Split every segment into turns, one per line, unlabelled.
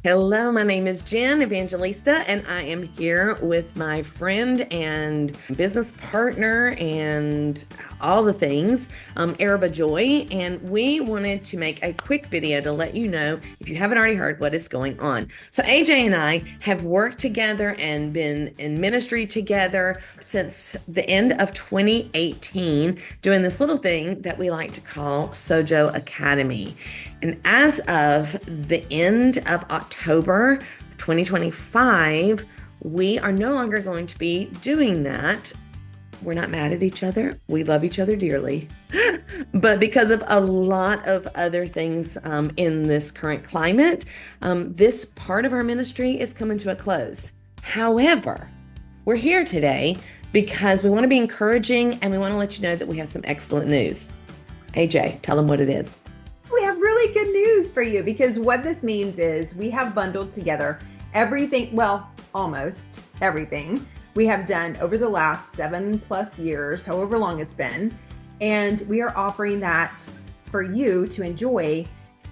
Hello, my name is Jen Evangelista, and I am here with my friend and business partner and all the things, Araba Joy. And we wanted to make a quick video to let you know, if you haven't already heard, what is going on. So, AJ and I have worked together and been in ministry together since the end of 2018, doing this little thing that we like to call Sojo Academy. And as of the end of October 2025, we are no longer going to be doing that. We're not mad at each other. We love each other dearly. But because of a lot of other things in this current climate, this part of our ministry is coming to a close. However, we're here today because we want to be encouraging and we want to let you know that we have some excellent news. AJ, tell them what it is.
We have really good news for you, because what this means is we have bundled together everything, well, almost everything we have done over the last 7+ years, however long it's been. And we are offering that for you to enjoy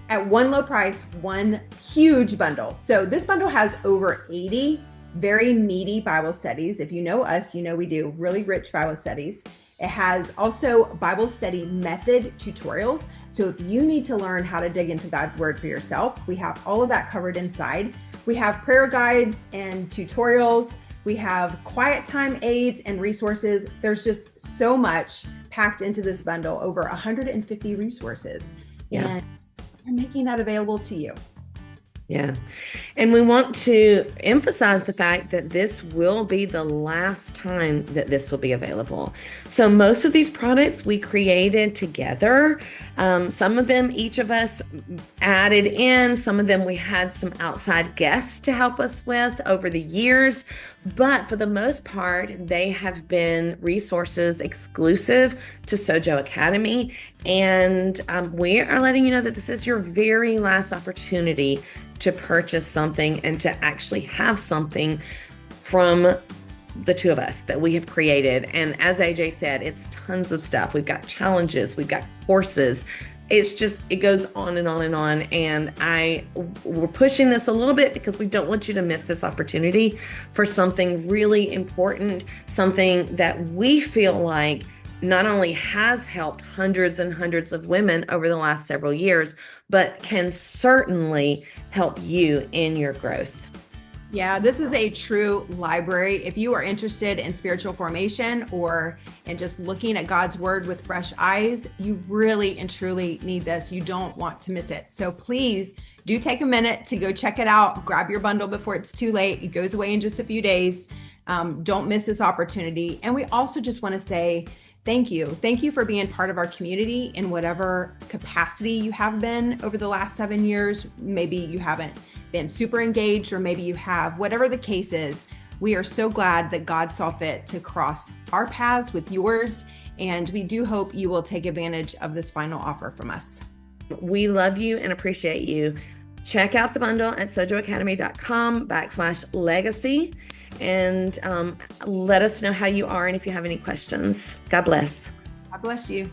at one low price, one huge bundle. So this bundle has over 80 very meaty Bible studies. If you know us, you know we do really rich Bible studies. It has also Bible study method tutorials. So if you need to learn how to dig into God's word for yourself, we have all of that covered inside. We have prayer guides and tutorials. We have quiet time aids and resources. There's just so much packed into this bundle, over 150 resources.
Yeah.
And we're making that available to you.
Yeah. And we want to emphasize the fact that this will be the last time that this will be available. So most of these products we created together. Some of them, each of us added in. Some of them we had some outside guests to help us with over the years. But for the most part, they have been resources exclusive to Sojo Academy. And we are letting you know that this is your very last opportunity to purchase something and to actually have something from the two of us that we have created. And as AJ said, it's tons of stuff. We've got challenges, we've got courses. It's just, it goes on and on and on. And we're pushing this a little bit because we don't want you to miss this opportunity for something really important, something that we feel like not only has helped hundreds and hundreds of women over the last several years, but can certainly help you in your growth.
Yeah, this is a true library. If you are interested in spiritual formation or in just looking at God's word with fresh eyes, you really and truly need this. You don't want to miss it. So please do take a minute to go check it out. Grab your bundle before it's too late. It goes away in just a few days. Don't miss this opportunity. And we also just want to say, thank you. Thank you for being part of our community in whatever capacity you have been over the last 7 years. Maybe you haven't been super engaged, or maybe you have, whatever the case is. We are so glad that God saw fit to cross our paths with yours. And we do hope you will take advantage of this final offer from us.
We love you and appreciate you. Check out the bundle at sojoacademy.com/legacy. And let us know how you are and if you have any questions. God bless.
God bless you.